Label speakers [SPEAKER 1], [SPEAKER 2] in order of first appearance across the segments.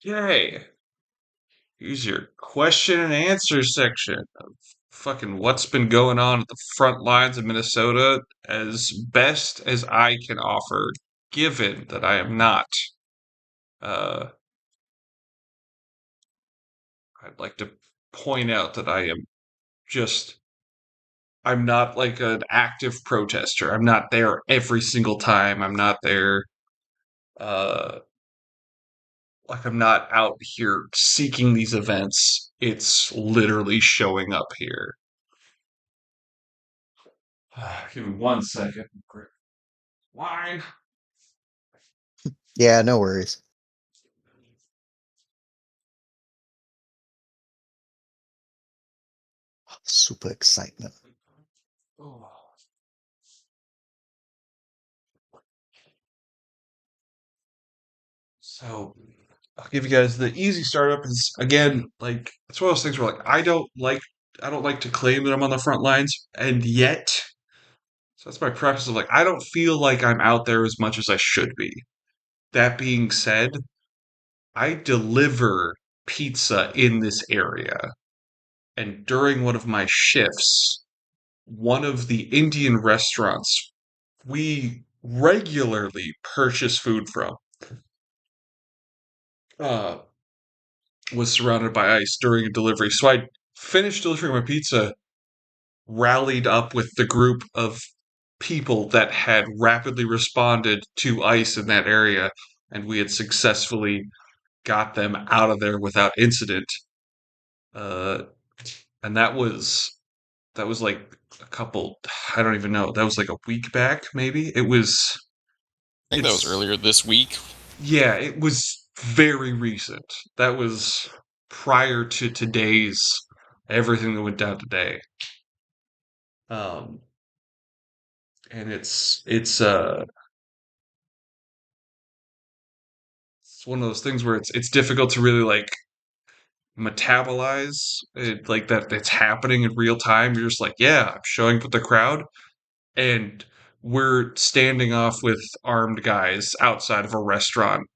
[SPEAKER 1] Okay, here's your question and answer section of fucking what's been going on at the front lines of Minnesota as best as I can offer, given that I am not. Uh, I'd like to point out that just, I'm not like an active protester. I'm not there every single time. I'm not there, uh, like I'm not out here seeking these events. It's literally showing up here. Give me 1 second. Wine.
[SPEAKER 2] Yeah, no worries. Super excitement.
[SPEAKER 1] Oh. So I'll give you guys the easy startup is again like it's one of those things where like I don't like to claim that I'm on the front lines, and yet so that's my preface of like I don't feel like I'm out there as much as I should be. That being said, I deliver pizza in this area, and during one of my shifts, one of the Indian restaurants we regularly purchase food from uh, was surrounded by ice during a delivery. So I finished delivering my pizza, rallied up with the group of people that had rapidly responded to ice in that area, and we had successfully got them out of there without incident. Uh, and that was like a couple. I don't even know. That was like a week back, maybe. It was.
[SPEAKER 3] I think that was
[SPEAKER 1] It's
[SPEAKER 3] earlier this week.
[SPEAKER 1] Yeah, it was very recent. That was prior to today's everything that went down today. Um, and it's one of those things where it's difficult to really like metabolize it like that it's happening in real time. You're just like, yeah, I'm showing up with the crowd and we're standing off with armed guys outside of a restaurant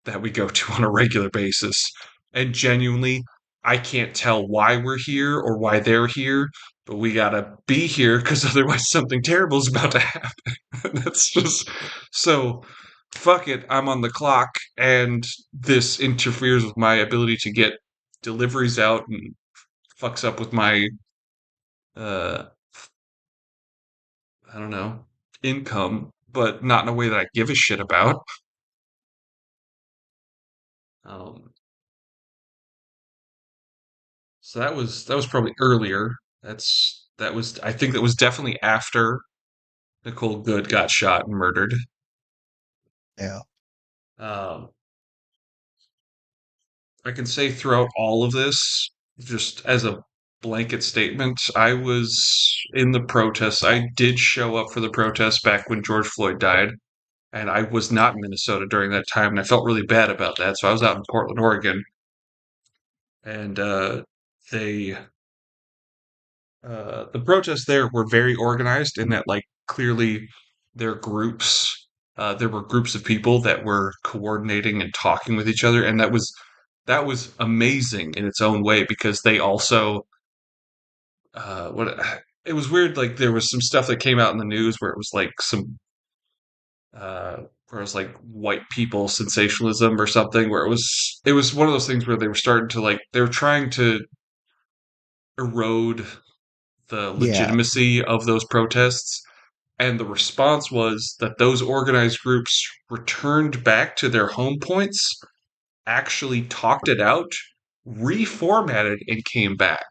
[SPEAKER 1] that we go to on a regular basis. And genuinely, I can't tell why we're here or why they're here, but we gotta be here because otherwise something terrible is about to happen. That's just so fuck it. I'm on the clock, and this interferes with my ability to get deliveries out and fucks up with my uh I don't know income, but not in a way that I give a shit about. Um, So that was probably earlier. That was I think that was definitely after Nicole Good got shot and murdered.
[SPEAKER 2] Yeah.
[SPEAKER 1] Um, I can say throughout all of this, just as a blanket statement, I was in the protests. I did show up for the protests back when George Floyd died, and I was not in Minnesota during that time, and I felt really bad about that. So I was out in Portland, Oregon, and they the protests there were very organized in that, like, clearly their groups, there were groups of people that were coordinating and talking with each other, and that was amazing in its own way because they also, what it was weird. Like there was some stuff that came out in the news where it was like where it was like white people sensationalism or something, where it was one of those things where they were starting to like they were trying to erode the
[SPEAKER 2] Yeah.
[SPEAKER 1] legitimacy of those protests. And the response was that those organized groups returned back to their home points, actually talked it out, reformatted, and came back.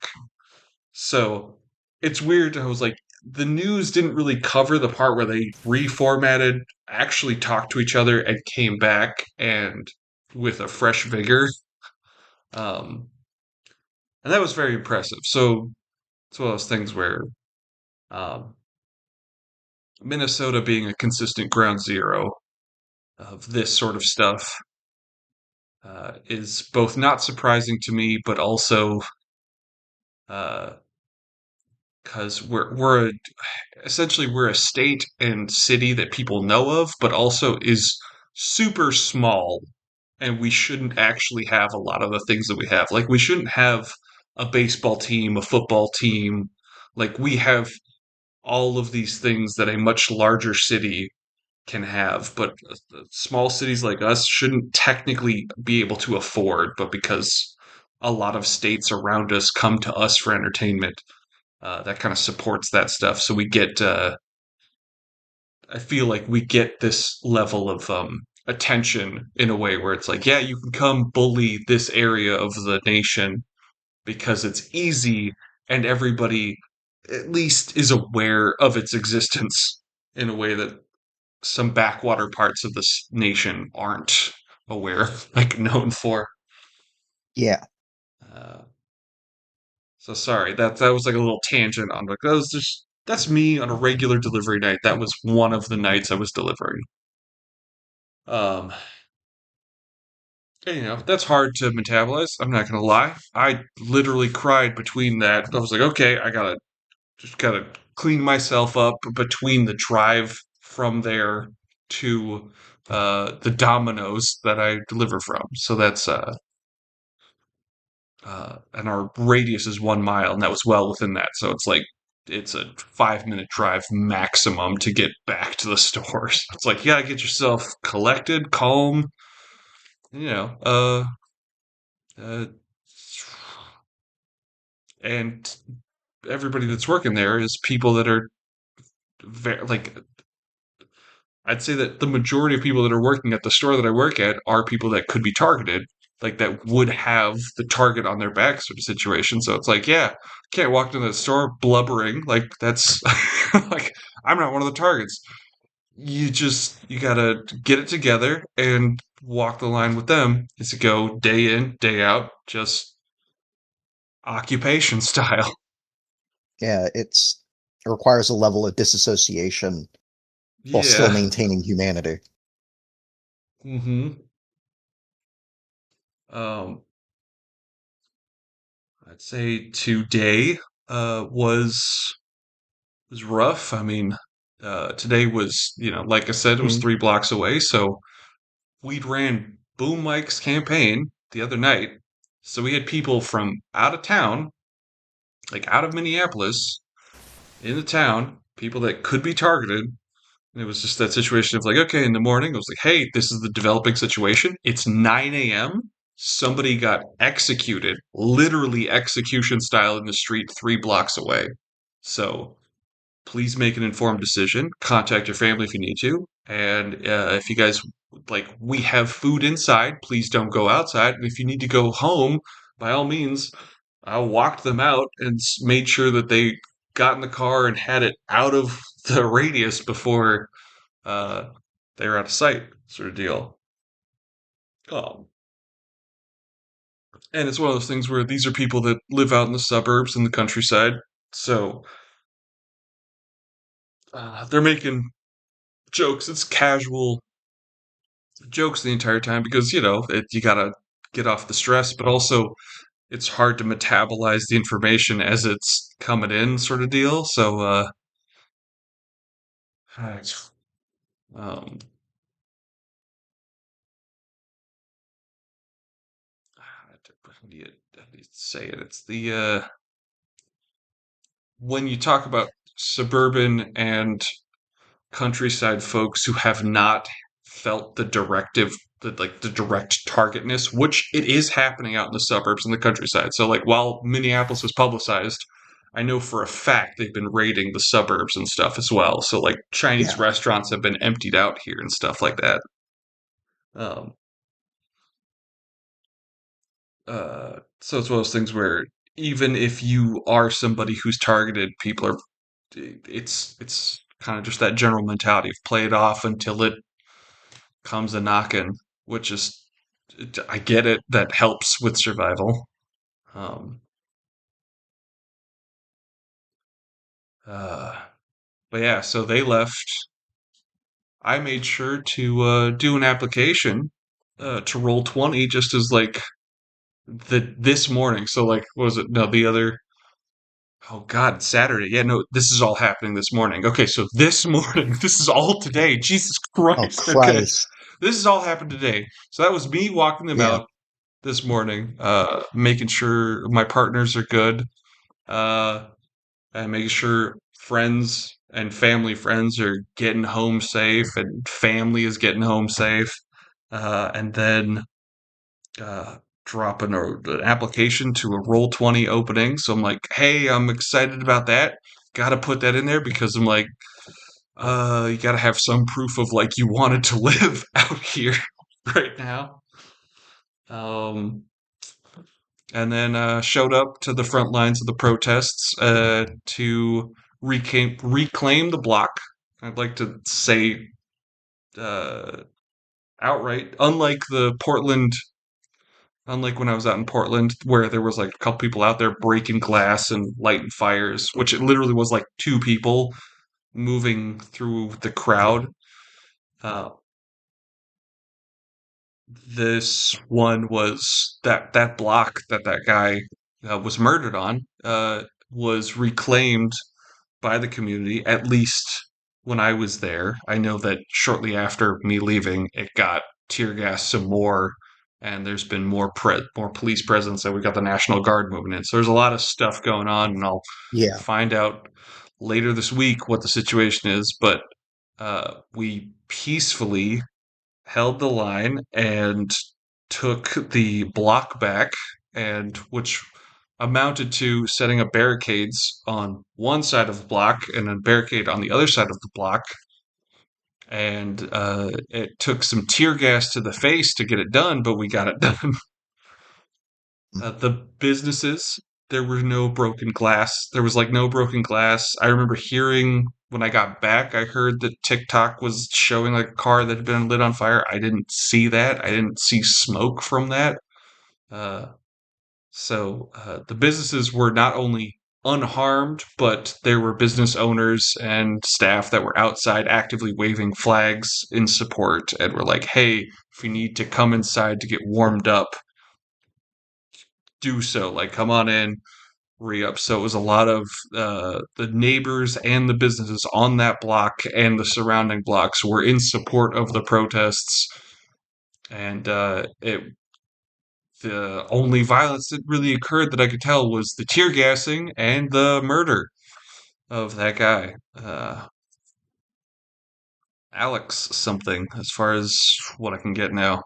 [SPEAKER 1] So it's weird. I was like, the news didn't really cover the part where they reformatted, actually talked to each other, and came back and with a fresh vigor. Um, and that was very impressive. So it's one of those things where um, Minnesota being a consistent ground zero of this sort of stuff is both not surprising to me, but also because essentially we're a state and city that people know of, but also is super small and we shouldn't actually have a lot of the things that we have. Like, we shouldn't have a baseball team, a football team. Like, we have all of these things that a much larger city can have, but small cities like us shouldn't technically be able to afford, but because a lot of states around us come to us for entertainment, that kind of supports that stuff. So we get, I feel like we get this level of attention in a way where it's like, yeah, you can come bully this area of the nation because it's easy and everybody at least is aware of its existence in a way that some backwater parts of this nation aren't aware, like known for.
[SPEAKER 2] Yeah.
[SPEAKER 1] Uh, so sorry, that was like a little tangent on like that was just that's me on a regular delivery night. That was one of the nights I was delivering. Um, and, that's hard to metabolize. I'm not gonna lie. I literally cried between that. I was like, okay, I gotta clean myself up between the drive from there to the Domino's that I deliver from. So that's and our radius is 1 mile, and that was well within that. So it's like it's a 5 minute drive maximum to get back to the stores. It's like you gotta get yourself collected, calm, you know, uh, and everybody that's working there is people that are like I'd say that the majority of people that are working at the store that I work at are people that could be targeted, like that would have the target on their back sort of situation. So it's like, yeah, can't walk into the store blubbering like that's like I'm not one of the targets. You gotta get it together and walk the line with them. Is to go day in, day out, just occupation style.
[SPEAKER 2] Yeah, it requires a level of disassociation while still
[SPEAKER 1] Yeah.
[SPEAKER 2] maintaining humanity.
[SPEAKER 1] Mm-hmm. Um, I'd say today was rough. I mean, today was, like I said, it was
[SPEAKER 2] Mhm.
[SPEAKER 1] 3 blocks away. So we ran Boom Mike's campaign the other night. So we had people from out of town, like out of Minneapolis, in the town, people that could be targeted. And it was just that situation of like, okay, in the morning, it was like, hey, this is the developing situation. It's 9 a.m. Somebody got executed, literally execution style in the street 3 blocks away. So please make an informed decision. Contact your family if you need to. And if you guys like, we have food inside. Please don't go outside. And if you need to go home, by all means, I walked them out and made sure that they got in the car and had it out of the radius before uh, they were out of sight, sort of deal. Um, and it's one of those things where these are people that live out in the suburbs and the countryside, so they're making jokes. It's casual jokes the entire time because you gotta get off the stress, but also it's hard to metabolize the information as it's coming in, sort of deal. So, um, how do you say it? It's the when you talk about suburban and countryside folks who have not felt the direct targetness, which it is happening out in the suburbs and the countryside. So, like, while Minneapolis was publicized, I know for a fact they've been raiding the suburbs and stuff as well. So, like, Chinese
[SPEAKER 2] Yeah.
[SPEAKER 1] restaurants have been emptied out here and stuff like that. Um, so it's one of those things where even if you are somebody who's targeted, people are. It's kind of just that general mentality of play it off until it comes a knocking, which is I get it. That helps with survival. Um, uh, but yeah, so they left. I made sure to do an application to Roll20 just as like this morning. So like, what was it? No, the other. Oh God, Saturday. Yeah, no, this is all happening this morning. Okay, so this morning, this is all today. Jesus
[SPEAKER 2] Oh,
[SPEAKER 1] Christ. Okay.
[SPEAKER 2] Christ.
[SPEAKER 1] this has all happened today. So that was me walking them
[SPEAKER 2] Yeah.
[SPEAKER 1] out this morning, making sure my partners are good, uh, and making sure friends and family friends are getting home safe and family is getting home safe. And then uh, dropping an application to a Roll20 opening. So I'm like, hey, I'm excited about that. Got to put that in there because I'm like, you got to have some proof of like you wanted to live out here right now. Um, and then showed up to the front lines of the protests to reclaim the block. I'd like to say uh, outright, unlike when I was out in Portland, where there was like a couple people out there breaking glass and lighting fires, which it literally was like two people moving through the crowd. Uh, this one was that block that guy was murdered on was reclaimed by the community, at least when I was there. I know that shortly after me leaving, it got tear gassed some more, and there's been more police presence, and we got the National Guard moving in. So there's a lot of stuff going on, and I'll
[SPEAKER 2] Yeah.
[SPEAKER 1] find out later this week what the situation is. But we peacefully held the line and took the block back, and which amounted to setting up barricades on one side of the block and a barricade on the other side of the block. And it took some tear gas to the face to get it done, but we got it done. The businesses, there were no broken glass. There was like no broken glass. I remember hearing when I got back, I heard that TikTok was showing like a car that had been lit on fire. I didn't see that. I didn't see smoke from that. Uh, so the businesses were not only unharmed, but there were business owners and staff that were outside actively waving flags in support and were like, hey, if you need to come inside to get warmed up, do so. Like, come on in, re-up. So it was a lot of the neighbors and the businesses on that block and the surrounding blocks were in support of the protests. And the only violence that really occurred that I could tell was the tear gassing and the murder of that guy. Alex something, as far as what I can get now.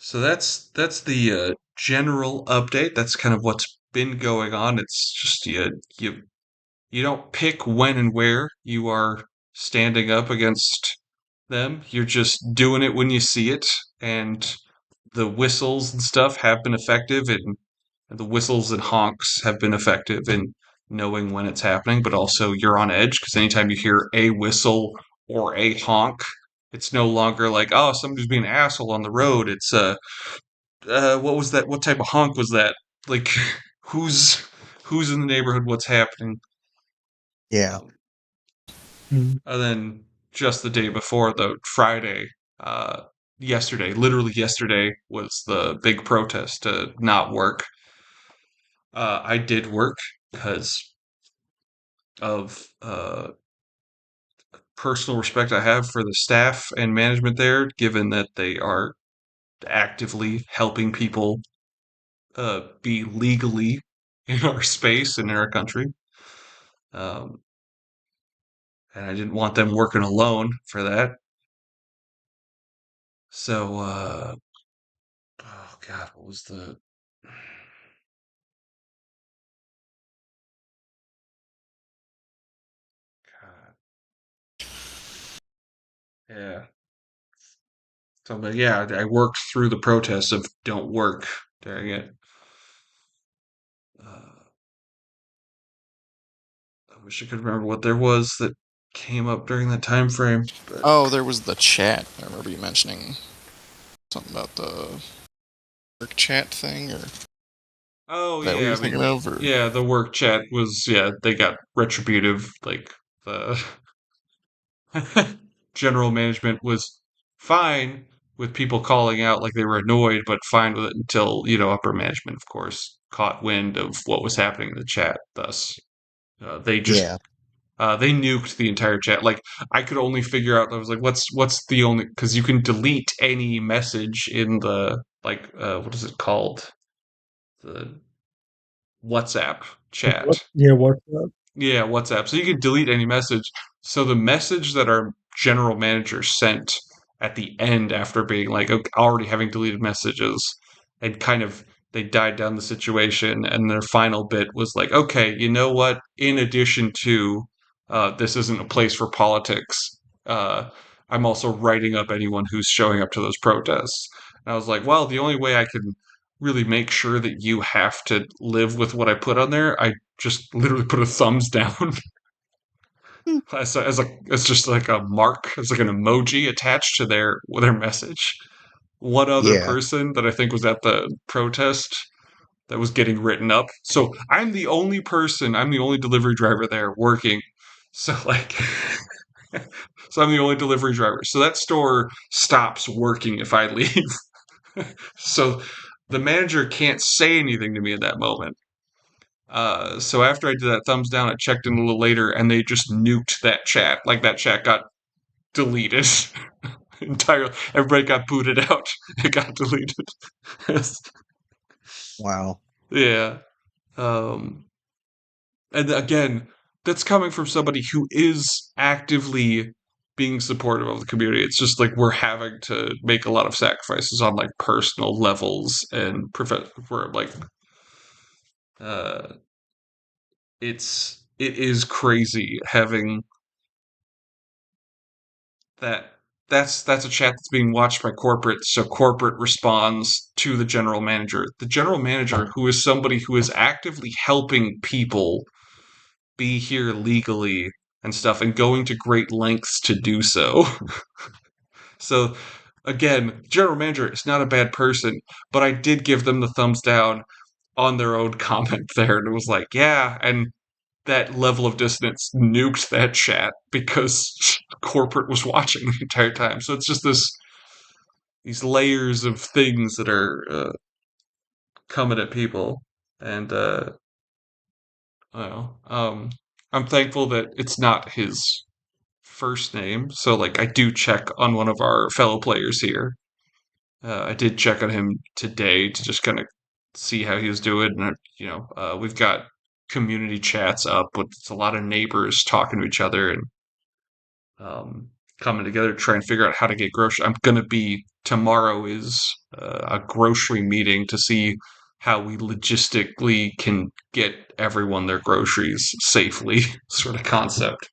[SPEAKER 1] So that's the general update. That's kind of what's been going on. It's just you don't pick when and where you are standing up against them. You're just doing it when you see it, and the whistles and stuff have been effective, and the whistles and honks have been effective in knowing when it's happening, but also you're on edge because anytime you hear a whistle or a honk, it's no longer like, oh, somebody's being an asshole on the road. It's what was that? What type of honk was that? Like, who's who's in the neighborhood? What's happening?
[SPEAKER 2] Yeah.
[SPEAKER 1] And then just the day before, the Friday, uh, literally yesterday, was the big protest to not work. I did work because of personal respect I have for the staff and management there, given that they are actively helping people be legally in our space and in our country. Um, and I didn't want them working alone for that. So, oh God, what was the. God. Yeah. So, but yeah, I worked through the protests of don't work during it. Uh, I wish I could remember what there was that came up during that time frame. But
[SPEAKER 3] Oh, there was the chat. I remember you mentioning something about the work chat thing, or is
[SPEAKER 1] oh
[SPEAKER 3] that what
[SPEAKER 1] yeah,
[SPEAKER 3] you're
[SPEAKER 1] I mean,
[SPEAKER 3] thinking of? Or
[SPEAKER 1] yeah, the work chat was they got retributive. Like the general management was fine with people calling out like they were annoyed, but fine with it until upper management, of course, caught wind of what was happening in the chat. Thus, they just
[SPEAKER 2] Yeah.
[SPEAKER 1] They nuked the entire chat. Like I could only figure out. I was like, what's the only because you can delete any message in the like what is it called, the WhatsApp chat.
[SPEAKER 4] Yeah, what's up?
[SPEAKER 1] Yeah, WhatsApp. So you can delete any message. So the message that our general manager sent at the end after being like already having deleted messages and kind of they died down the situation and their final bit was like, okay, you know what? In addition to this isn't a place for politics, I'm also writing up anyone who's showing up to those protests. And I was like, well, the only way I can really make sure that you have to live with what I put on there, I just literally put a thumbs down as just like a mark, as like an emoji attached to their message. One other
[SPEAKER 2] Yeah.
[SPEAKER 1] person that I think was at the protest that was getting written up. So I'm the only person, I'm the only delivery driver there working. So like so I'm the only delivery driver. So that store stops working if I leave. So the manager can't say anything to me in that moment. So after I did that thumbs down, I checked in a little later, and they just nuked that chat. Like that chat got deleted entirely. Everybody got booted out. It got deleted.
[SPEAKER 2] Wow.
[SPEAKER 1] Yeah. And again, that's coming from somebody who is actively being supportive of the community. It's just like we're having to make a lot of sacrifices on like personal levels and we're like uh it is crazy having that's a chat that's being watched by corporate, so corporate responds to the general manager. The general manager, who is somebody who is actively helping people be here legally and stuff and going to great lengths to do so. So again, general manager is not a bad person, but I did give them the thumbs down on their own comment there, and it was like, yeah, and that level of dissonance nuked that chat because corporate was watching the entire time. So it's just these layers of things that are coming at people, and I don't know. I'm thankful that it's not his first name. So like I do check on one of our fellow players here. I did check on him today to just kind of see how he was doing, and we've got community chats up with a lot of neighbors talking to each other and coming together to try and figure out how to get groceries. I'm gonna be tomorrow is a grocery meeting to see how we logistically can get everyone their groceries safely, sort of concept.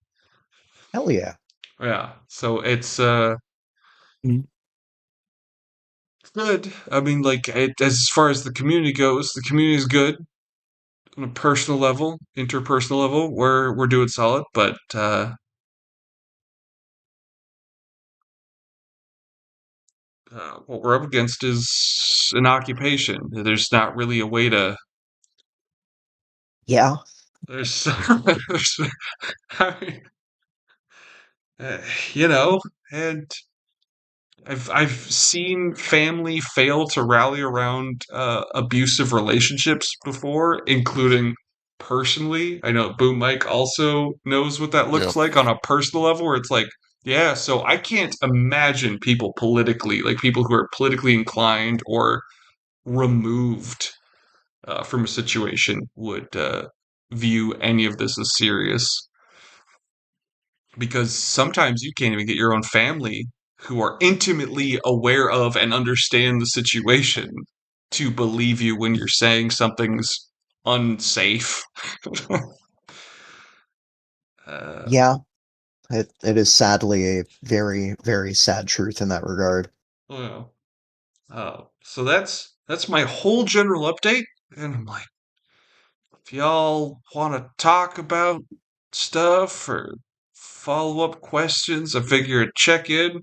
[SPEAKER 2] Hell yeah.
[SPEAKER 1] Yeah, so it's
[SPEAKER 4] Mm.
[SPEAKER 1] good. I mean, like as far as the community goes, the community is good on a personal level, interpersonal level. We're doing solid, but what we're up against is an occupation. There's not really a way to.
[SPEAKER 2] Yeah.
[SPEAKER 1] There's, I mean, you know, and I've seen family fail to rally around abusive relationships before, including personally. I know Boom Mike also knows what that looks
[SPEAKER 3] Yep.
[SPEAKER 1] like on a personal level, where it's like, yeah, so I can't imagine people politically, like people who are politically inclined or removed from a situation would view any of this as serious. Because sometimes you can't even get your own family who are intimately aware of and understand the situation to believe you when you're saying something's unsafe.
[SPEAKER 2] Yeah. It is sadly a very, very sad truth in that regard.
[SPEAKER 1] Well, so that's my whole general update, and I'm like, if y'all want to talk about stuff or follow up questions, I figure a check in.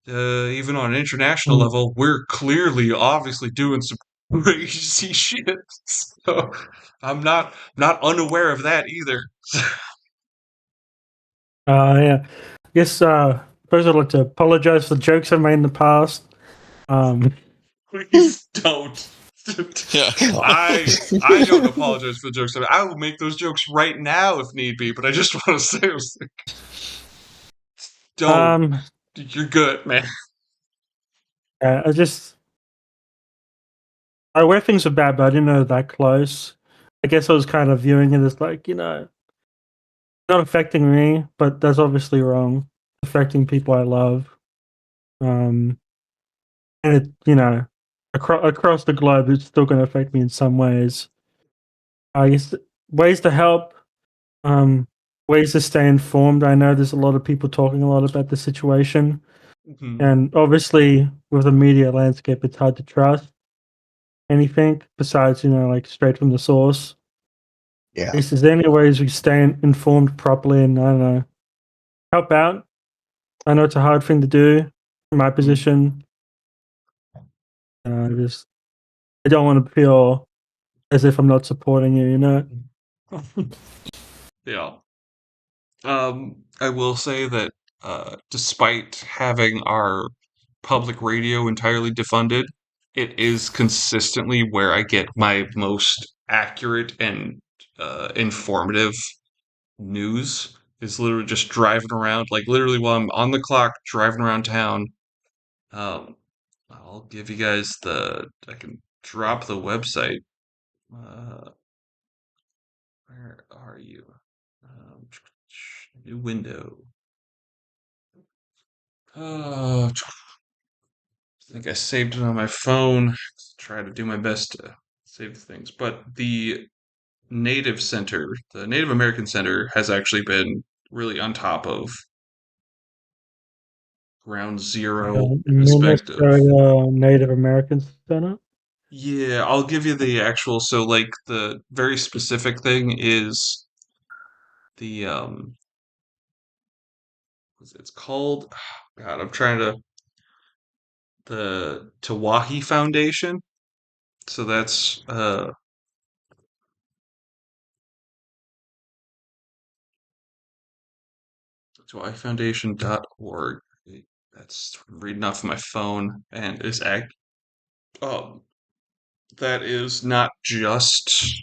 [SPEAKER 1] Even on an international level, we're clearly, obviously doing some crazy shit. So I'm not unaware of that either.
[SPEAKER 4] Yeah. Yes, first I'd like to apologize for the jokes I made in the past.
[SPEAKER 1] Please don't.
[SPEAKER 3] Yeah.
[SPEAKER 1] I don't apologize for the jokes. I will make those jokes right now if need be. But I just want to say, I was like, don't.
[SPEAKER 4] Um,
[SPEAKER 1] You're good, man.
[SPEAKER 4] I where things were bad, but I didn't know that close. I guess I was kind of viewing it as like, not affecting me, but that's obviously wrong. Affecting people I love. And it, across the globe, it's still going to affect me in some ways. I guess ways to help, um, ways to stay informed. I know there's a lot of people talking a lot about the situation,
[SPEAKER 1] Mhm.
[SPEAKER 4] and obviously with the media landscape, it's hard to trust anything besides, like straight from the source.
[SPEAKER 2] Yeah.
[SPEAKER 4] Is there any ways we stay informed properly and, I don't know, help out? I know it's a hard thing to do in my position. I don't want to feel as if I'm not supporting you.
[SPEAKER 1] Yeah. I will say that despite having our public radio entirely defunded, it is consistently where I get my most accurate and informative news. Is literally just driving around, like literally while I'm on the clock, driving around town. Um, I'll give you guys I can drop the website. Uh, where are you? Um, New window. I think I saved it on my phone. Try to do my best to save things. But the Native American Center, has actually been really on top of ground zero perspective.
[SPEAKER 4] Minnesota Native American Center.
[SPEAKER 1] Yeah, I'll give you the actual. So, like, the very specific thing is the it's called. God, I'm trying to the Tawahi Foundation. So that's tawahifoundation.org. That's reading off my phone and is um that is not just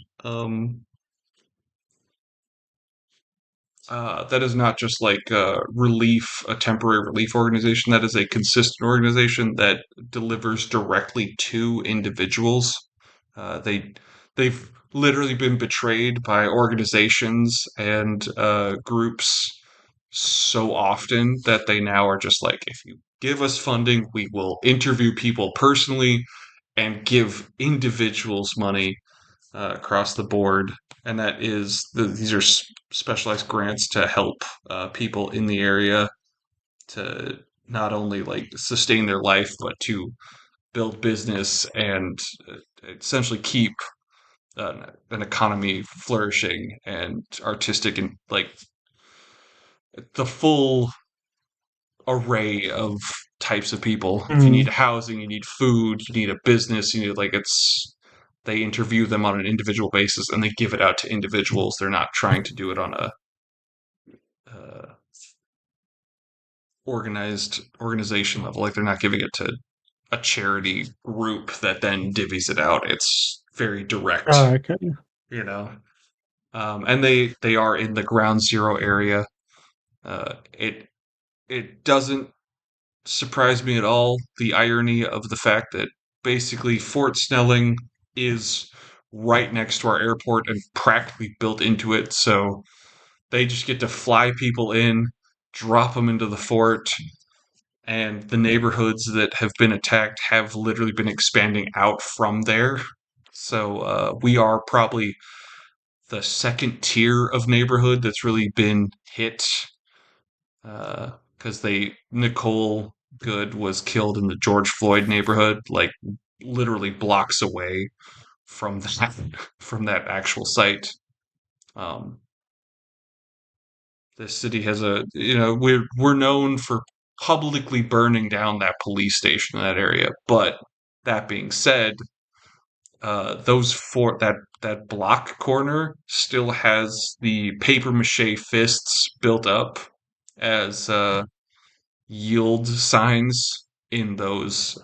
[SPEAKER 1] that is not just like a temporary relief organization. That is a consistent organization that delivers directly to individuals. They've literally been betrayed by organizations and groups so often that they now are just like, if you give us funding, we will interview people personally and give individuals money across the board, and these are specialized grants to help people in the area to not only like sustain their life but to build business and essentially keep an economy flourishing and artistic and like the full array of types of people. If you need
[SPEAKER 4] Mm.
[SPEAKER 1] housing, you need food, you need a business, you need like it's they interview them on an individual basis and they give it out to individuals. They're not trying to do it on a uh, organization level. Like they're not giving it to a charity group that then divvies it out. It's very direct,
[SPEAKER 4] Oh, okay.
[SPEAKER 1] you know. And they are in the ground zero area. It doesn't surprise me at all the irony of the fact that basically Fort Snelling is right next to our airport and practically built into it. So they just get to fly people in, drop them into the fort, and the neighborhoods that have been attacked have literally been expanding out from there. So we are probably the second tier of neighborhood that's really been hit because Nicole Good was killed in the George Floyd neighborhood, like literally blocks away from that from that actual site. Um, the city has we're known for publicly burning down that police station in that area. But that being said, those four that block corner still has the paper mache fists built up as yield signs in those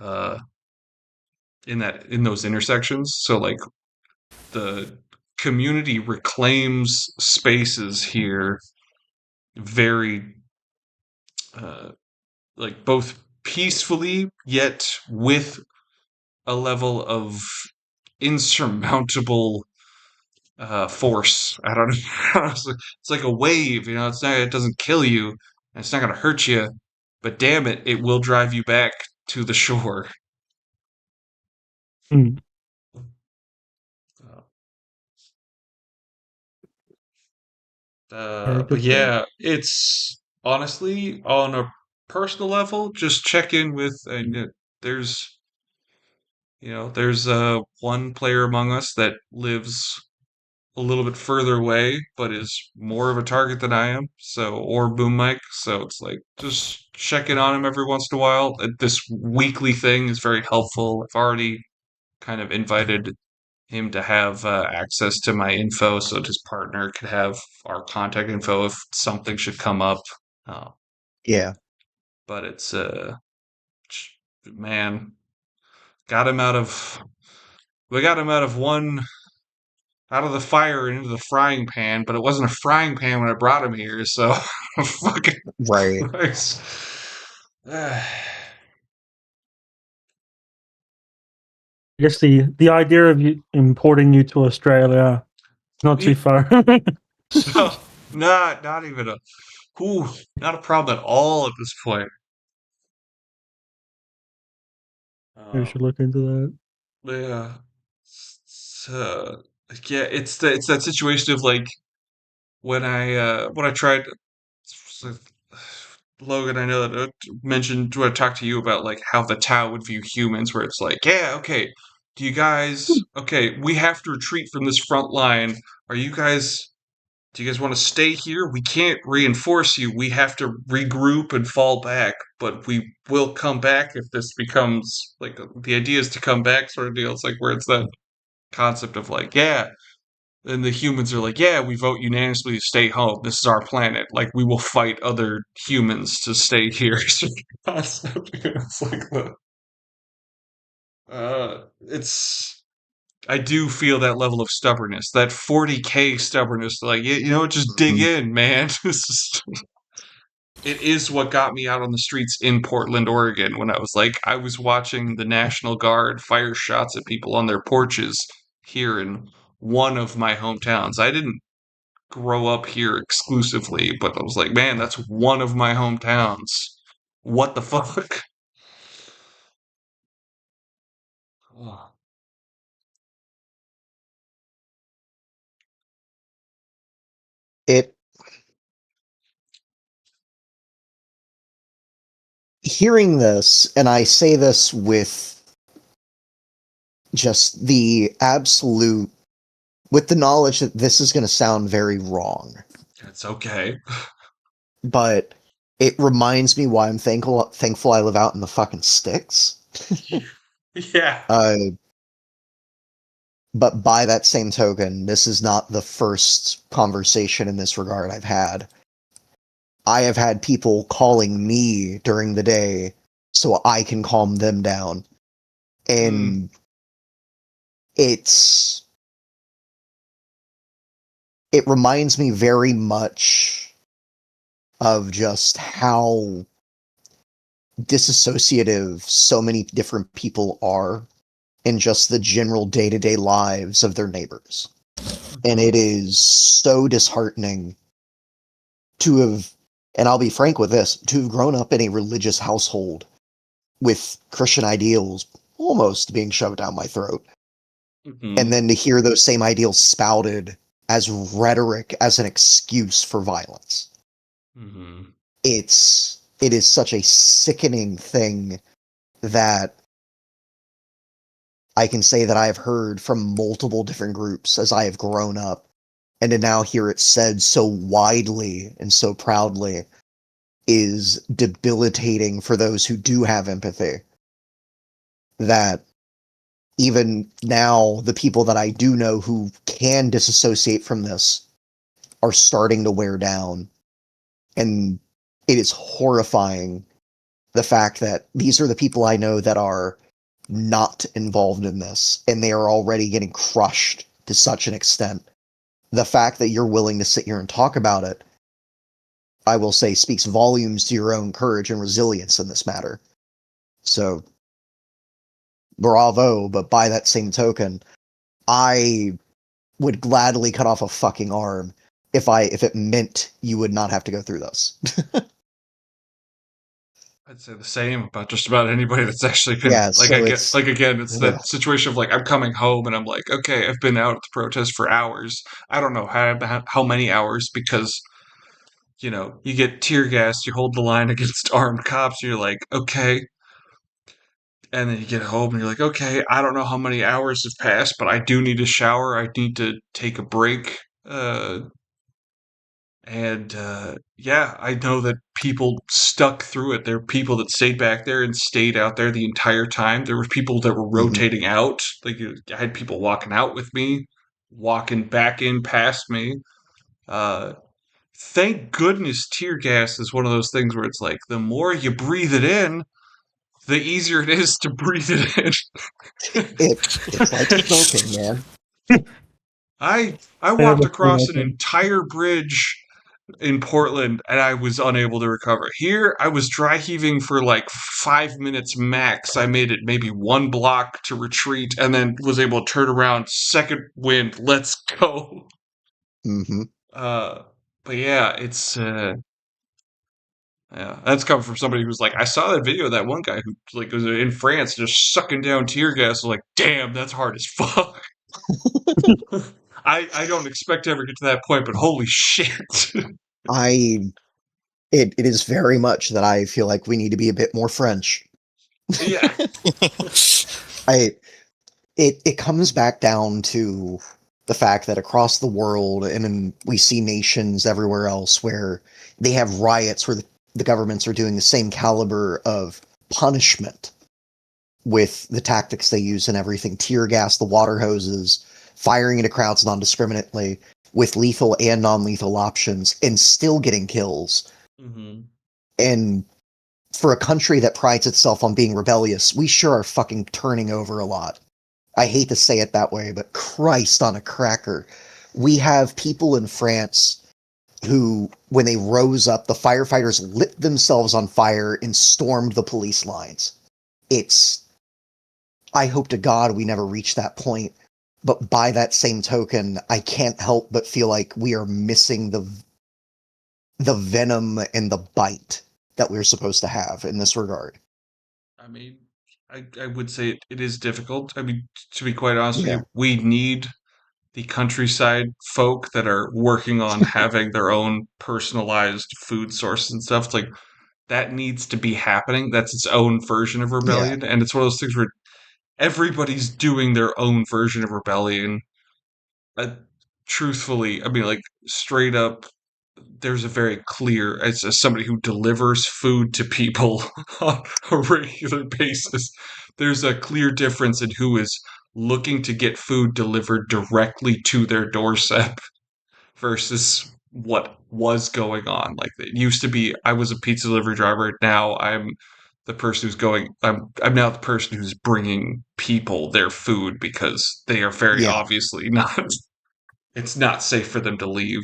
[SPEAKER 1] in those intersections. So like the community reclaims spaces here very like both peacefully yet with a level of insurmountable force. I don't know. It's like a wave, you know. It doesn't kill you, and it's not gonna hurt you, but damn it, it will drive you back to the shore.
[SPEAKER 4] Hmm. Very
[SPEAKER 1] But
[SPEAKER 4] good point.
[SPEAKER 1] yeah, it's honestly on a personal level, just check in with. There's there's one player among us that lives a little bit further away, but is more of a target than I am. So, or Boom Mike. So it's like just checking on him every once in a while. This weekly thing is very helpful. I've already kind of invited him to have access to my info so his partner could have our contact info if something should come up. Uh,
[SPEAKER 2] Yeah.
[SPEAKER 1] but it's man, got him out of we got him out of the fire and into the frying pan, but it wasn't a frying pan when I brought him here, so fucking
[SPEAKER 2] Right.
[SPEAKER 1] Christ.
[SPEAKER 4] I guess the idea of you importing you to Australia is not too far.
[SPEAKER 1] So, not even not a problem at all at this point.
[SPEAKER 4] We
[SPEAKER 1] Uh,
[SPEAKER 4] should look into that.
[SPEAKER 1] yeah, yeah, it's that situation of like when I tried so, Logan, I know that mentioned when I talked to you about like how the Tau would view humans, where it's like, yeah, okay, okay, we have to retreat from this front line. Are you guys, do you guys want to stay here? We can't reinforce you. We have to regroup and fall back, but we will come back if this becomes like the idea is to come back sort of deal. It's like where it's that concept of like, yeah, and the humans are like, yeah, we vote unanimously to stay home. This is our planet. Like, we will fight other humans to stay here. It's like it's. I do feel that level of stubbornness, that 40K stubbornness. Like, just dig
[SPEAKER 2] Mhm.
[SPEAKER 1] in, man. It is what got me out on the streets in Portland, Oregon, when I was watching the National Guard fire shots at people on their porches here in one of my hometowns. I didn't grow up here exclusively, but I was like, man, that's one of my hometowns. What the fuck? Oh.
[SPEAKER 2] It Hearing this, and I say this with just the absolute, with the knowledge that this is going to sound very wrong,
[SPEAKER 1] It's okay.
[SPEAKER 2] but it reminds me why I'm thankful I live out in the fucking sticks.
[SPEAKER 1] Yeah.
[SPEAKER 2] But by that same token, this is not the first conversation in this regard I've had. I have had people calling me during the day so I can calm them down. And it reminds me very much of just how disassociative so many different people are in just the general day-to-day lives of their neighbors. And it is so disheartening to have, and I'll be frank with this, to have grown up in a religious household with Christian ideals almost being shoved down my throat.
[SPEAKER 1] Mhm.
[SPEAKER 2] And then to hear those same ideals spouted as rhetoric, as an excuse for violence.
[SPEAKER 1] Mhm.
[SPEAKER 2] It is such a sickening thing that I can say that I have heard from multiple different groups as I have grown up, and to now hear it said so widely and so proudly is debilitating for those who do have empathy. That even now, the people that I do know who can disassociate from this are starting to wear down. And it is horrifying, the fact that these are the people I know that are not involved in this, and they are already getting crushed to such an extent. The fact that you're willing to sit here and talk about it, I will say, speaks volumes to your own courage and resilience in this matter. So, bravo, but by that same token, I would gladly cut off a fucking arm if it meant you would not have to go through this.
[SPEAKER 1] I'd say the same about just about anybody that's actually been
[SPEAKER 2] Yeah,
[SPEAKER 1] like
[SPEAKER 2] so it's
[SPEAKER 1] again, it's
[SPEAKER 2] ugh.
[SPEAKER 1] that situation of like I'm coming home and I'm like, okay, I've been out at the protest for hours. I don't know how many hours because you get tear gas, you hold the line against armed cops, you're like, okay, and then you get home and you're like, okay, I don't know how many hours have passed, but I do need a shower. I need to take a break. And yeah, I know that people stuck through it. There were people that stayed back there and stayed out there the entire time. There were people that were
[SPEAKER 2] Mhm.
[SPEAKER 1] rotating out. Like I had people walking out with me, walking back in past me. Uh, thank goodness tear gas is one of those things where it's like the more you breathe it in, the easier it is to breathe it in.
[SPEAKER 2] It's like smoking, man.
[SPEAKER 1] I
[SPEAKER 4] I have
[SPEAKER 1] walked
[SPEAKER 4] a
[SPEAKER 1] across
[SPEAKER 4] feeling
[SPEAKER 1] an entire bridge in Portland and I was unable to recover. Here, I was dry heaving for like 5 minutes max. I made it maybe one block to retreat and then was able to turn around. Second wind, let's go.
[SPEAKER 2] Hmm.
[SPEAKER 1] Uh, but yeah, it's yeah, that's coming from somebody who's like, I saw that video of that one guy who like was in France just sucking down tear gas. I was like, damn, that's hard as fuck. I don't expect to ever get to that point, but holy shit.
[SPEAKER 2] I it is very much that I feel like we need to be a bit more French.
[SPEAKER 1] Yeah.
[SPEAKER 2] I it comes back down to the fact that across the world, and then we see nations everywhere else where they have riots where the governments are doing the same caliber of punishment with the tactics they use and everything: tear gas, the water hoses, firing into crowds non-discriminately with lethal and non-lethal options, and still getting kills.
[SPEAKER 1] Hmm.
[SPEAKER 2] And for a country that prides itself on being rebellious, we sure are fucking turning over a lot. I hate to say it that way, but Christ on a cracker. We have people in France who, when they rose up, the firefighters lit themselves on fire and stormed the police lines. It's. I hope to God we never reach that point. But by that same token, I can't help but feel like we are missing the venom and the bite that we're supposed to have in this regard.
[SPEAKER 1] I mean, I would say it is difficult. I mean, to be quite honest with
[SPEAKER 2] Yeah.
[SPEAKER 1] you, we need the countryside folk that are working on having their own personalized food sources and stuff. It's like that needs to be happening. That's its own version of
[SPEAKER 2] Yeah.
[SPEAKER 1] rebellion. And it's one of those things where everybody's doing their own version of rebellion. Uh, truthfully, I mean, like straight up, there's a very clear, as somebody who delivers food to people on a regular basis, there's a clear difference in who is looking to get food delivered directly to their doorstep versus what was going on. Like it used to be, I was a pizza delivery driver. Now I'm the person who's going. I'm now the person who's bringing people their food because they are very
[SPEAKER 2] Yeah.
[SPEAKER 1] obviously not. It's not safe for them to leave,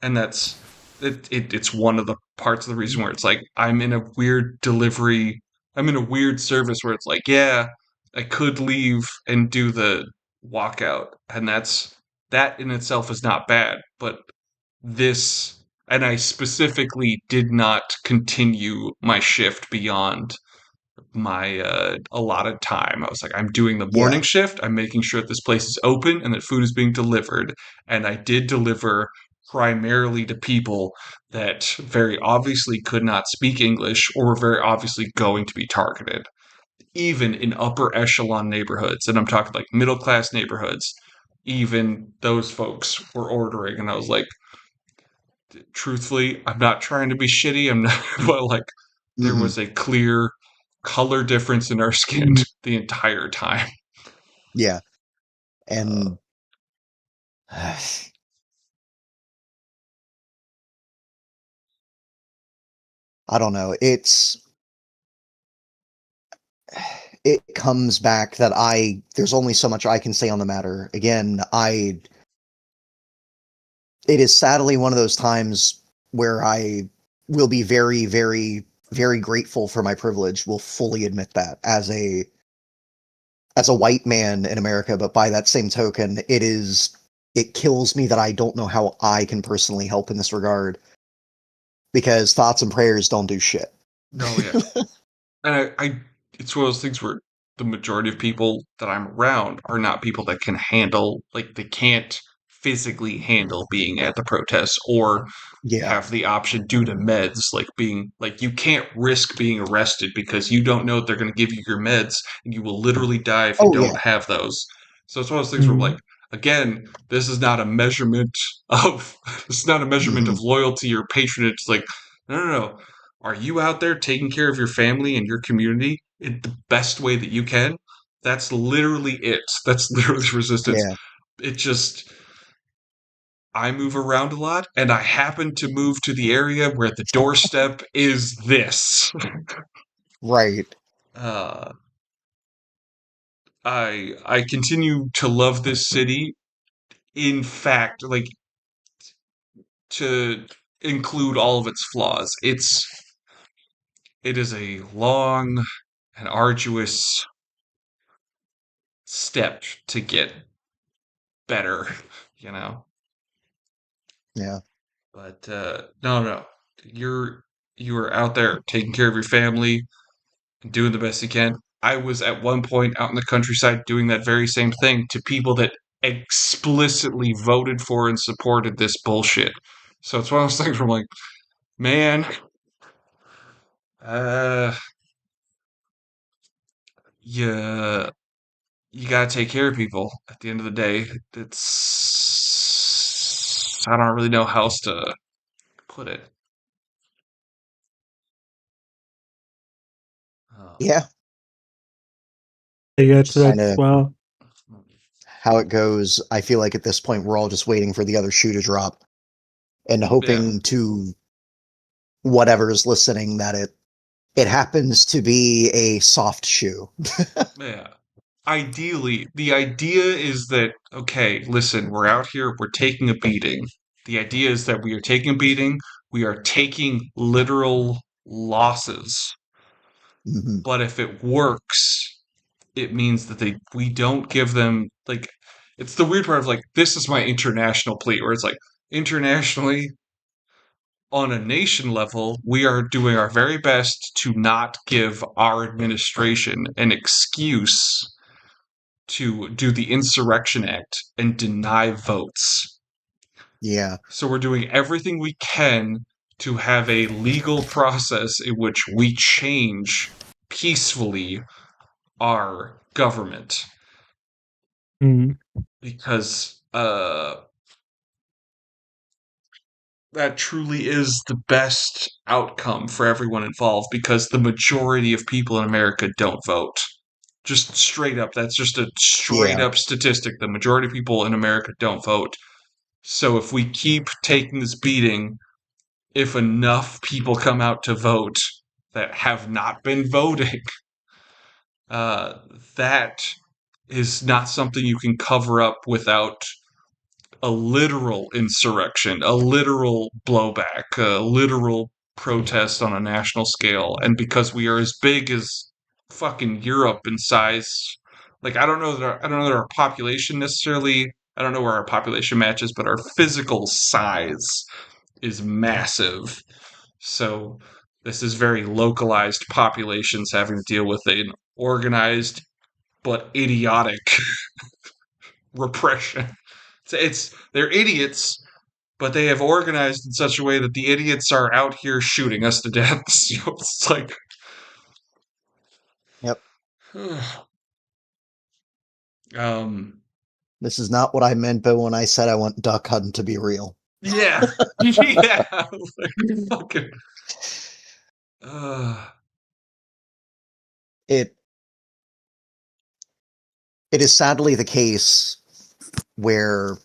[SPEAKER 1] and that's it's one of the parts of the reason where it's like I'm in a weird delivery. I'm in a weird service where it's like, yeah, I could leave and do the walkout, and that in itself is not bad, but this. And I specifically did not continue my shift beyond my allotted time. I was like, I'm doing the
[SPEAKER 2] Yeah.
[SPEAKER 1] morning shift. I'm making sure that this place is open and that food is being delivered. And I did deliver primarily to people that very obviously could not speak English or were very obviously going to be targeted, even in upper echelon neighborhoods. And I'm talking like middle class neighborhoods. Even those folks were ordering. And I was like, truthfully, I'm not trying to be shitty. I'm not, but like, there
[SPEAKER 2] Hmm.
[SPEAKER 1] was a clear color difference in our skin the entire time.
[SPEAKER 2] Yeah.
[SPEAKER 1] Uh,
[SPEAKER 2] And I don't know. it comes back that there's only so much I can say on the matter. Again, it is sadly one of those times where I will be very, very, very grateful for my privilege, will fully admit that as a white man in America, but by that same token, it kills me that I don't know how I can personally help in this regard, because thoughts and prayers don't do shit.
[SPEAKER 1] No, yeah. And it's one of those things where the majority of people that I'm around are not people that can handle, like, they can't physically handle being at the protests or
[SPEAKER 2] Yeah.
[SPEAKER 1] have the option due to meds, like you can't risk being arrested because you don't know if they're going to give you your meds and you will literally die if you
[SPEAKER 2] Oh,
[SPEAKER 1] don't
[SPEAKER 2] yeah.
[SPEAKER 1] have those. So it's one of those things where I'm like, again, this is not a measurement of loyalty or patronage. It's like, no. Are you out there taking care of your family and your community in the best way that you can? That's literally it. That's literally resistance.
[SPEAKER 2] Yeah.
[SPEAKER 1] It just, I move around a lot, and I happen to move to the area where the doorstep is this.
[SPEAKER 2] Right.
[SPEAKER 1] Uh, I continue to love this city. In fact, like, to include all of its flaws, it is a long and arduous step to get better, you know.
[SPEAKER 2] Yeah.
[SPEAKER 1] But no, you are out there taking care of your family, doing the best you can. I was at one point out in the countryside doing that very same thing to people that explicitly voted for and supported this bullshit. So it's one of those things where I'm like, man, uh, you you gotta take care of people. At the end of the day, it's I don't really know how else to put it. Oh.
[SPEAKER 2] Yeah.
[SPEAKER 4] They go to
[SPEAKER 2] Just
[SPEAKER 4] that
[SPEAKER 2] kinda
[SPEAKER 4] as well.
[SPEAKER 2] how it goes. I feel like at this point we're all just waiting for the other shoe to drop and
[SPEAKER 1] Yeah.
[SPEAKER 2] hoping to whatever's listening that it happens to be a soft shoe.
[SPEAKER 1] Yeah. Ideally, the idea is that, okay, listen, we're out here, we're taking a beating. The idea is that we are taking a beating, we are taking literal losses.
[SPEAKER 2] Mhm.
[SPEAKER 1] But if it works, it means that we don't give them, like, it's the weird part of, like, this is my international plea, where it's like, internationally, on a nation level, we are doing our very best to not give our administration an excuse to do the Insurrection Act and deny votes.
[SPEAKER 2] Yeah.
[SPEAKER 1] So we're doing everything we can to have a legal process in which we change peacefully our government.
[SPEAKER 4] Mm.
[SPEAKER 1] Because that truly is the best outcome for everyone involved, because the majority of people in America don't vote. Just straight up, that's just a straight
[SPEAKER 2] Yeah.
[SPEAKER 1] up statistic. The majority of people in America don't vote. So if we keep taking this beating, if enough people come out to vote that have not been voting, that is not something you can cover up without a literal insurrection, a literal blowback, a literal protest on a national scale. And because we are as big as fucking Europe in size, like, I don't know that our population necessarily, I don't know where our population matches, but our physical size is massive. So this is very localized populations having to deal with an organized but idiotic repression. They're idiots, but they have organized in such a way that the idiots are out here shooting us to death. So it's like,
[SPEAKER 2] Yep.
[SPEAKER 1] um,
[SPEAKER 2] This is not what I meant, but when I said I want duck hunting to be real.
[SPEAKER 1] yeah, yeah, like, fucking,
[SPEAKER 2] It is sadly the case where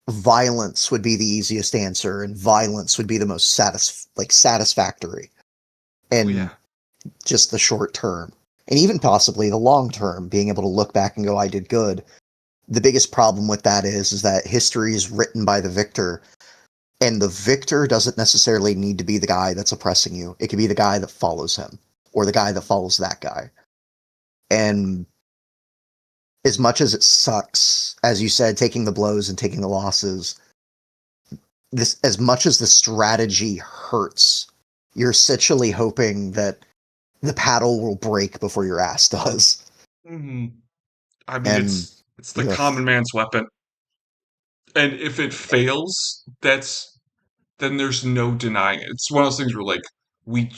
[SPEAKER 2] violence would be the easiest answer and violence would be the most satisfactory
[SPEAKER 1] oh
[SPEAKER 2] in
[SPEAKER 1] yeah,
[SPEAKER 2] just the short term. and even possibly the long term, being able to look back and go, I did good. The biggest problem with that is that history is written by the victor, and the victor doesn't necessarily need to be the guy that's oppressing you. It could be the guy that follows him, or the guy that follows that guy. And as much as it sucks, as you said, taking the blows and taking the losses, this, as much as the strategy hurts, you're essentially hoping that the paddle will break before your ass does.
[SPEAKER 1] Hmm. I mean,
[SPEAKER 2] And
[SPEAKER 1] it's the
[SPEAKER 2] ugh.
[SPEAKER 1] common man's weapon, and if it fails, then there's no denying it. It's one of those things where like we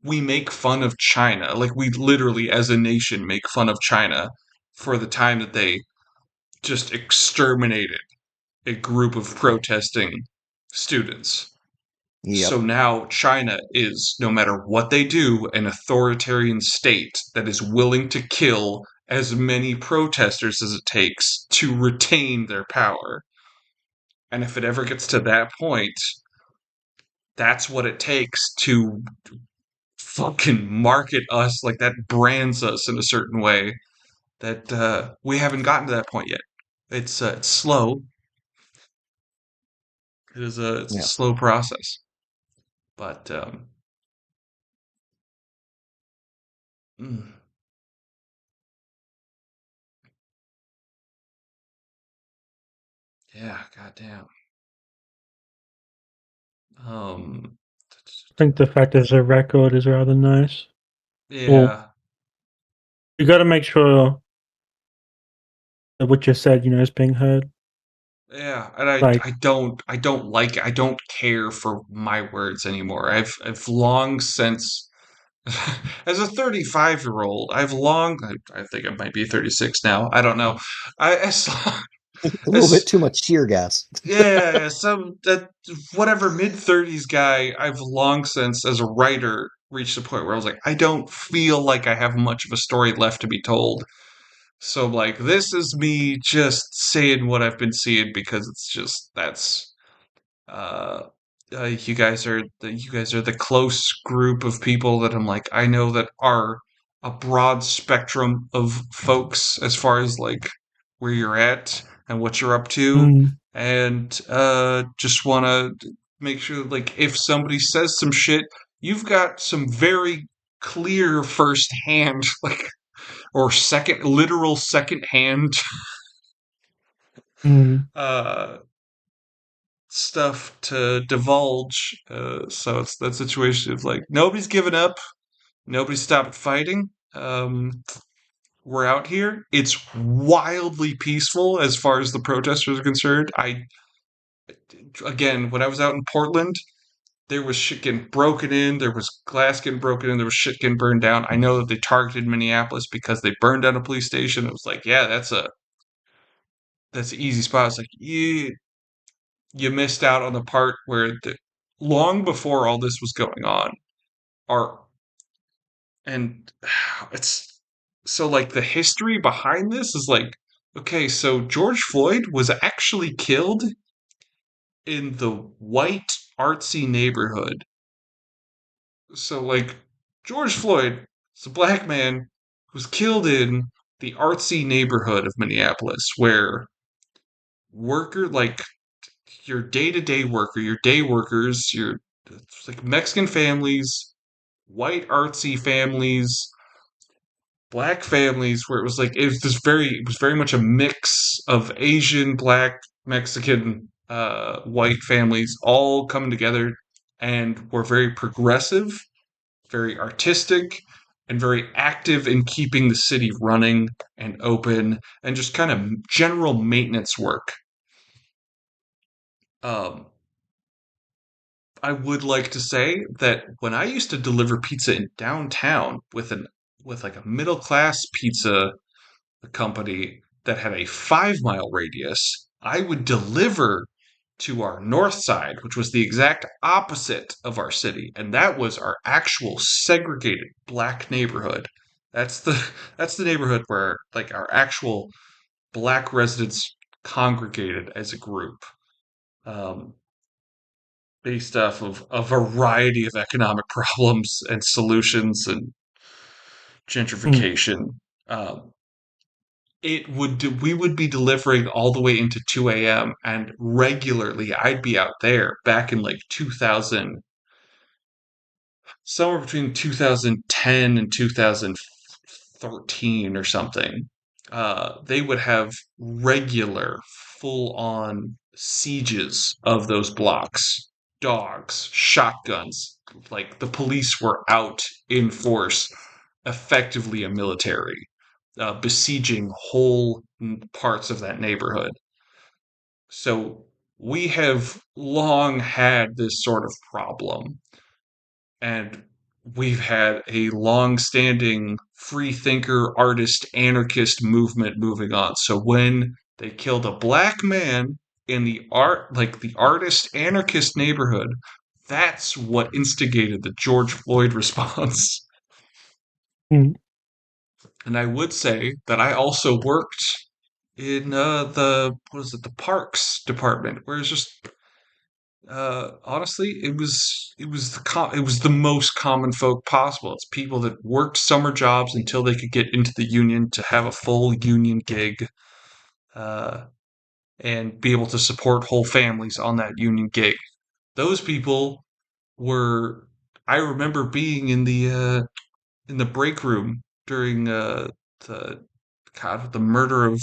[SPEAKER 1] we make fun of China, like we literally as a nation make fun of China for the time that they just exterminated a group of protesting students.
[SPEAKER 2] Yep.
[SPEAKER 1] So now China is, no matter what they do, an authoritarian state that is willing to kill as many protesters as it takes to retain their power. And if it ever gets to that point, that's what it takes to fucking market us, like that brands us in a certain way that we haven't gotten to that point yet. It's slow. It's a
[SPEAKER 2] Yeah.
[SPEAKER 1] slow process, but mm, yeah, goddamn. Um,
[SPEAKER 4] I think the fact there's a record is rather nice.
[SPEAKER 1] yeah,
[SPEAKER 4] You got to make sure that what you said, is being heard.
[SPEAKER 1] yeah, and
[SPEAKER 4] Like,
[SPEAKER 1] I don't care for my words anymore. I've long since, as a 35-year-old, I think I might be 36 now. I don't know. As long
[SPEAKER 2] A little bit
[SPEAKER 1] as
[SPEAKER 2] too much tear gas.
[SPEAKER 1] yeah, some that whatever mid-30s guy, I've long since, as a writer, reached a point where I was like, I don't feel like I have much of a story left to be told. So like this is me just saying what I've been seeing because it's just that's uh, you guys are the close group of people that I'm like I know that are a broad spectrum of folks as far as like where you're at and what you're up to,
[SPEAKER 4] mm,
[SPEAKER 1] and just want to make sure like if somebody says some shit, you've got some very clear first hand like or second literal second hand
[SPEAKER 4] mm,
[SPEAKER 1] uh stuff to divulge. So it's that situation of like nobody's given up, nobody stopped fighting. We're out here. It's wildly peaceful as far as the protesters are concerned. I again, when I was out in Portland, there was shit getting broken in, there was glass getting broken in, there was shit getting burned down. I know that they targeted Minneapolis because they burned down a police station. It was like, yeah, that's an easy spot. It's like you missed out on the part where long before all this was going on, our and it's so like the history behind this is like okay, so George Floyd was actually killed in the white artsy neighborhood. So like George Floyd is a black man who was killed in the artsy neighborhood of Minneapolis where worker like your day-to-day worker, your day workers, your like Mexican families, white artsy families, black families, where it was very much a mix of Asian, black, Mexican, white families all coming together and were very progressive, very artistic, and very active in keeping the city running and open and just kind of general maintenance work. Um, I would like to say that when I used to deliver pizza in downtown with like a middle class pizza company that had a 5 mile radius, I would deliver to our north side, which was the exact opposite of our city, and that was our actual segregated black neighborhood. That's the that's the neighborhood where like our actual black residents congregated as a group. Um, Based off of a variety of economic problems and solutions and gentrification. Um, we would be delivering all the way into 2 a.m. and regularly I'd be out there back in like 2000, somewhere between 2010 and 2013 or something. They would have regular, full on sieges of those blocks, dogs, shotguns. Like the police were out in force, effectively a military, besieging whole parts of that neighborhood. So we have long had this sort of problem, and we've had a long-standing free thinker, artist, anarchist movement moving on. So when they killed a black man in the the artist anarchist neighborhood, that's what instigated the George Floyd response.
[SPEAKER 4] Mm.
[SPEAKER 1] And I would say that I also worked in the what is it, the parks department, where it's just honestly, it was the most common folk possible. It's people that worked summer jobs until they could get into the union to have a full union gig, uh, and be able to support whole families on that union gig. Those people were. I remember being in the break room during the God, the murder of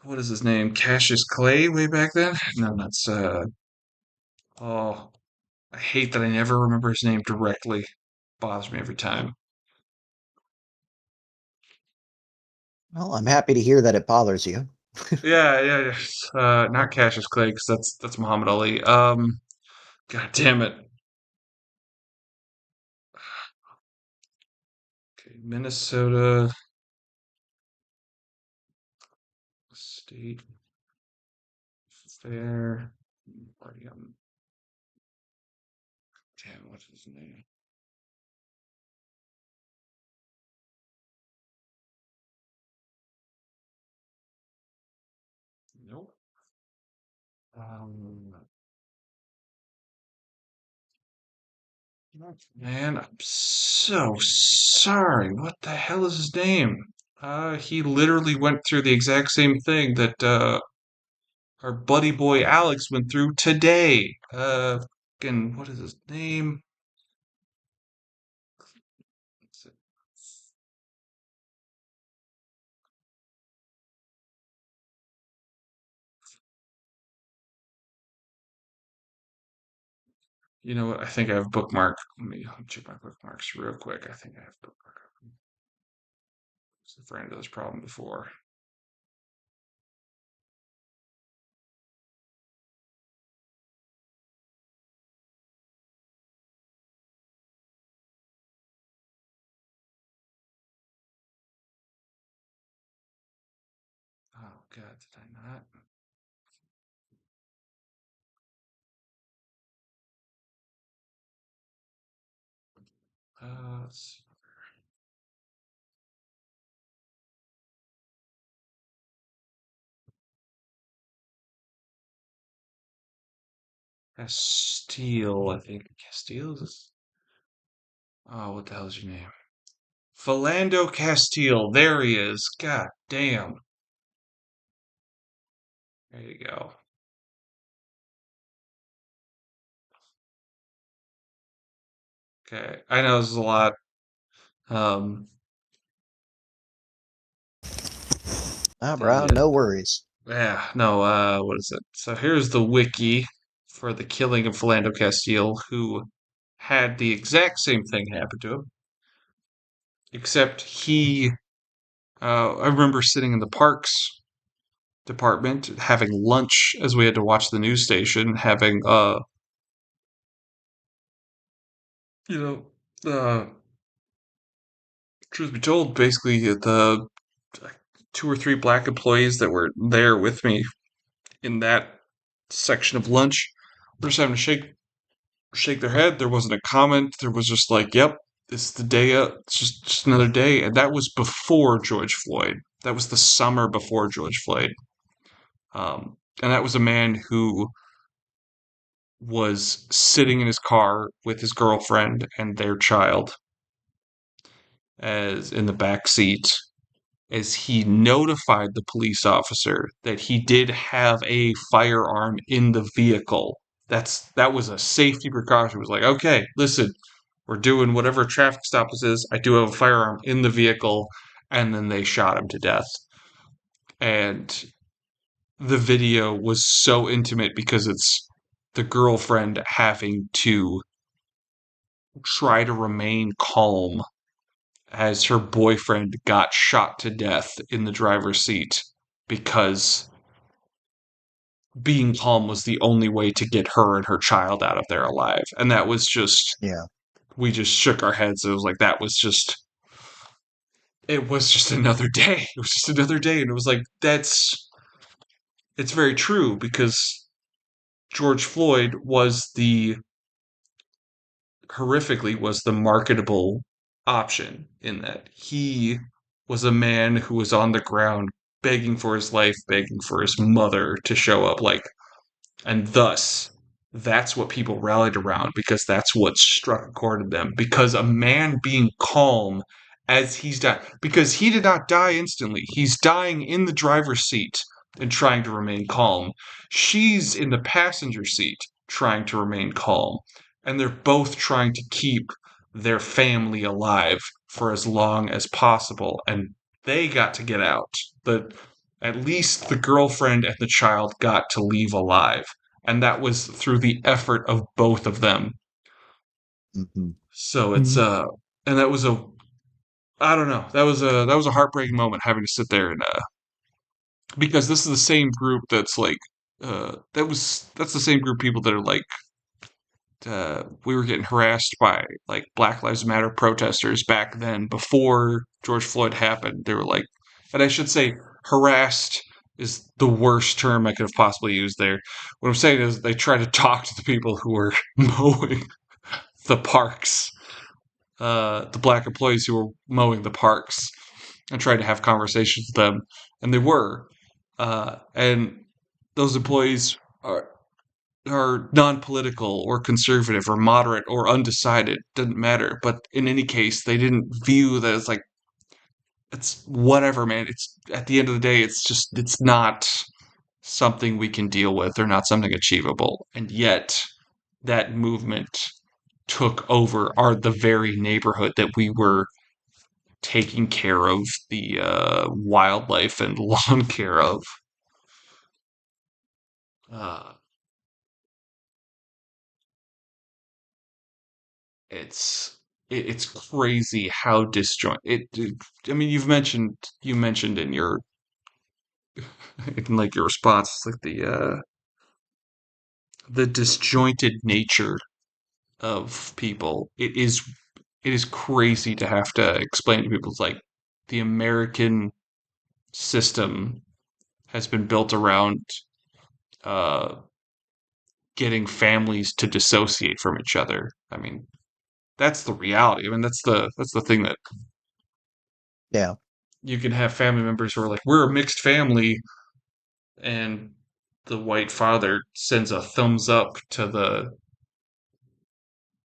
[SPEAKER 1] what is his name, Cassius Clay, way back then. No, that's oh, I hate that I never remember his name directly. Bothers me every time.
[SPEAKER 2] Well, I'm happy to hear that it bothers you.
[SPEAKER 1] Yeah, yeah, yeah. Not Cassius Clay, because that's Muhammad Ali. God damn it. Okay, Minnesota State Fair. Already damn, what's his name? Nope. Um, man, I'm so sorry. What the hell is his name? He literally went through the exact same thing that our buddy boy Alex went through today. Again, what is his name? You know what? I think I have bookmark. Let me check my bookmarks real quick. I think I have bookmark. I've ran into this problem before. Oh God, did I not? Let's see. Castile, I think. Castile is. Oh, what the hell is your name? Philando Castile. There he is. God damn. There you go. Okay, I know this is a lot. Um,
[SPEAKER 2] Bro,
[SPEAKER 1] the
[SPEAKER 2] no worries.
[SPEAKER 1] Yeah, no, what is it? So here's the wiki for the killing of Philando Castile, who had the exact same thing happen to him, except I remember sitting in the parks department having lunch as we had to watch the news station, having, you know, truth be told, basically the like, two or three black employees that were there with me in that section of lunch were just having to shake their head. There wasn't a comment. There was just like, "Yep, it's the day. It's just another day." And that was before George Floyd. That was the summer before George Floyd. And that was a man who was sitting in his car with his girlfriend and their child, as in the back seat as he notified the police officer that he did have a firearm in the vehicle. That was a safety precaution. It was like, okay, listen, we're doing whatever traffic stop this is. I do have a firearm in the vehicle, and then they shot him to death. And the video was so intimate because it's the girlfriend having to try to remain calm as her boyfriend got shot to death in the driver's seat because being calm was the only way to get her and her child out of there alive. And that was just,
[SPEAKER 2] Yeah.
[SPEAKER 1] we just shook our heads. It was like, it was just another day. It was just another day. And it was like, it's very true because George Floyd horrifically was the marketable option in that he was a man who was on the ground begging for his life, begging for his mother to show up, like, and thus that's what people rallied around because that's what struck a chord in them. Because a man being calm as he's dying, because he did not die instantly, he's dying in the driver's seat and trying to remain calm. She's in the passenger seat trying to remain calm. And they're both trying to keep their family alive for as long as possible. And they got to get out. At least the girlfriend and the child got to leave alive. And that was through the effort of both of them.
[SPEAKER 2] Hmm.
[SPEAKER 1] So it's and that was I don't know. That was a heartbreaking moment having to sit there and because this is the same group that's like that's the same group of people that are like we were getting harassed by like Black Lives Matter protesters back then before George Floyd happened. They were like, and I should say, harassed is the worst term I could have possibly used there. What I'm saying is they try to talk to the people who were mowing the parks, the black employees who were mowing the parks, and tried to have conversations with them, and they were, and those employees are non-political or conservative or moderate or undecided, doesn't matter, but in any case they didn't view that as like it's whatever, man. It's at the end of the day it's not something we can deal with or not something achievable, and yet that movement took over the very neighborhood that we were taking care of the wildlife and lawn care of. uh, it's it's crazy how disjoint I mean, you mentioned in your in like your response like the disjointed nature of people. It is crazy to have to explain to people. It's like the American system has been built around uh getting families to dissociate from each other. I mean, that's the reality. I mean, that's the thing that
[SPEAKER 2] Yeah.
[SPEAKER 1] you can have family members who are like, we're a mixed family, and the white father sends a thumbs up to the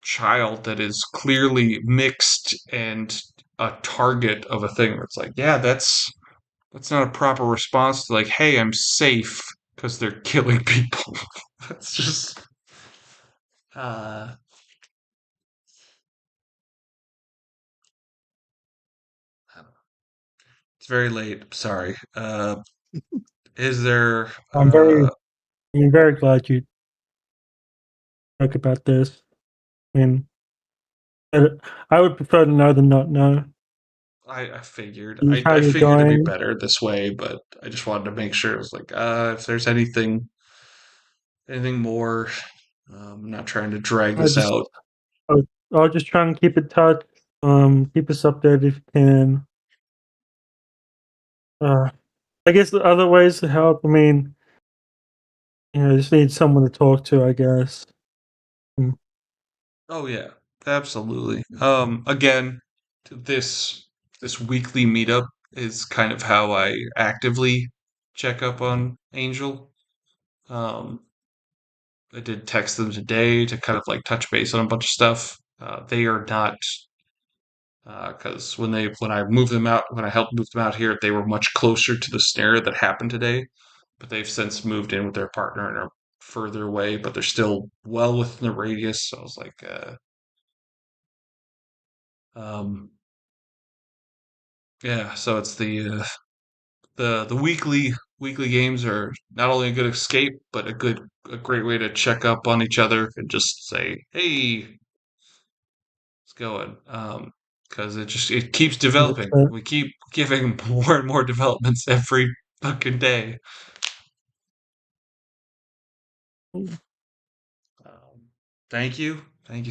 [SPEAKER 1] child that is clearly mixed and a target of a thing where it's like, yeah, that's not a proper response to like, hey, I'm safe because they're killing people. That's just uh it's very late. Sorry. Is there
[SPEAKER 4] I'm very, I'm very glad you spoke about this. I mean, I I would prefer to know than not know.
[SPEAKER 1] I figured.
[SPEAKER 4] How
[SPEAKER 1] I
[SPEAKER 4] you're
[SPEAKER 1] figured it'd be
[SPEAKER 4] going.
[SPEAKER 1] better this way, but I just wanted to make sure. It was like, if there's anything more, I'm not trying to drag
[SPEAKER 4] I
[SPEAKER 1] this
[SPEAKER 4] just,
[SPEAKER 1] out.
[SPEAKER 4] I'll just try and keep in touch. Keep us updated if you can. Uh, I guess the other ways to help. I mean, just need someone to talk to. I guess. Mm.
[SPEAKER 1] Oh yeah, absolutely. Again, this weekly meetup is kind of how I actively check up on Angel. Um, I did text them today to kind of like touch base on a bunch of stuff. They are not Because when I moved them out, when I helped move them out here, they were much closer to the snare that happened today. But they've since moved in with their partner and are further away, but they're still well within the radius. So I was like, um, yeah. So it's the weekly games are not only a good escape, but a great way to check up on each other and just say, hey, it's going. Because it keeps developing.
[SPEAKER 4] Uh,
[SPEAKER 1] We keep giving more and more developments every fucking day. Um, thank you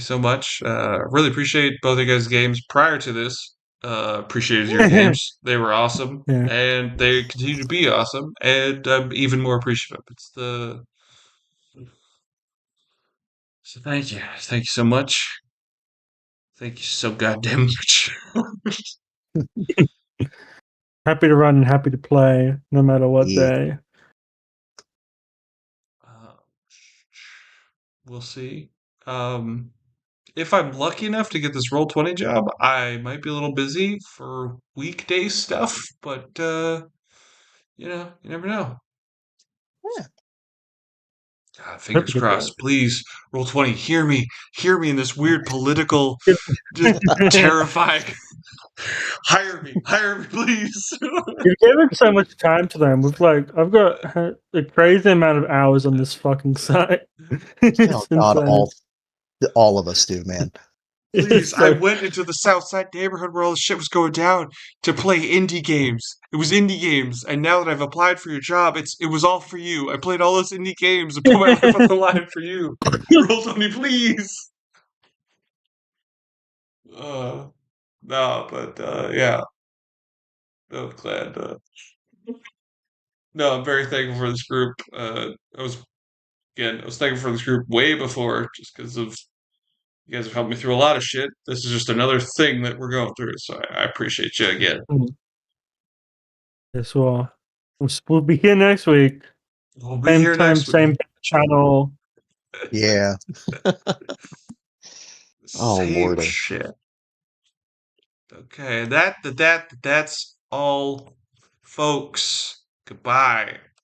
[SPEAKER 1] so much. Really appreciate both of you guys' games. Prior to this, appreciated your games. They were awesome,
[SPEAKER 4] Yeah.
[SPEAKER 1] and they continue to be awesome. And I'm even more appreciative. So thank you so much. Thank you so goddamn much.
[SPEAKER 4] Happy to run and happy to play, no matter what
[SPEAKER 2] Yeah.
[SPEAKER 4] day.
[SPEAKER 1] Uh, we'll see. Um, if I'm lucky enough to get this Roll20 job, I might be a little busy for weekday stuff, but you never know.
[SPEAKER 2] Yeah.
[SPEAKER 1] God, fingers
[SPEAKER 4] Hope you get that.
[SPEAKER 1] crossed. Please, Roll20, hear me in this weird political, just terrifying. Hire me, please.
[SPEAKER 4] You've given so much time to them. I've got a crazy amount of hours on this fucking site.
[SPEAKER 2] Oh
[SPEAKER 4] It's
[SPEAKER 2] God,
[SPEAKER 4] insane.
[SPEAKER 2] all of us do, man.
[SPEAKER 1] Please,
[SPEAKER 4] It's
[SPEAKER 1] I
[SPEAKER 4] like,
[SPEAKER 1] went into the Southside neighborhood where all the shit was going down to play indie games. It was indie games, and now that I've applied for your job, it was all for you. I played all those indie games and put my life on the line for you. Roll20, please. Uh, no, but yeah, I'm glad. No, I'm very thankful for this group. I was thankful for this group way before, just because of you guys have helped me through a lot of shit. This is just another thing that we're going through, so I appreciate you again.
[SPEAKER 4] yes, we'll be here next week.
[SPEAKER 1] We'll be
[SPEAKER 4] Same
[SPEAKER 1] here
[SPEAKER 4] time,
[SPEAKER 1] next week.
[SPEAKER 4] same channel.
[SPEAKER 2] Yeah. Oh,
[SPEAKER 1] Same
[SPEAKER 2] Lordy.
[SPEAKER 1] shit. Okay, that's all, folks. Goodbye.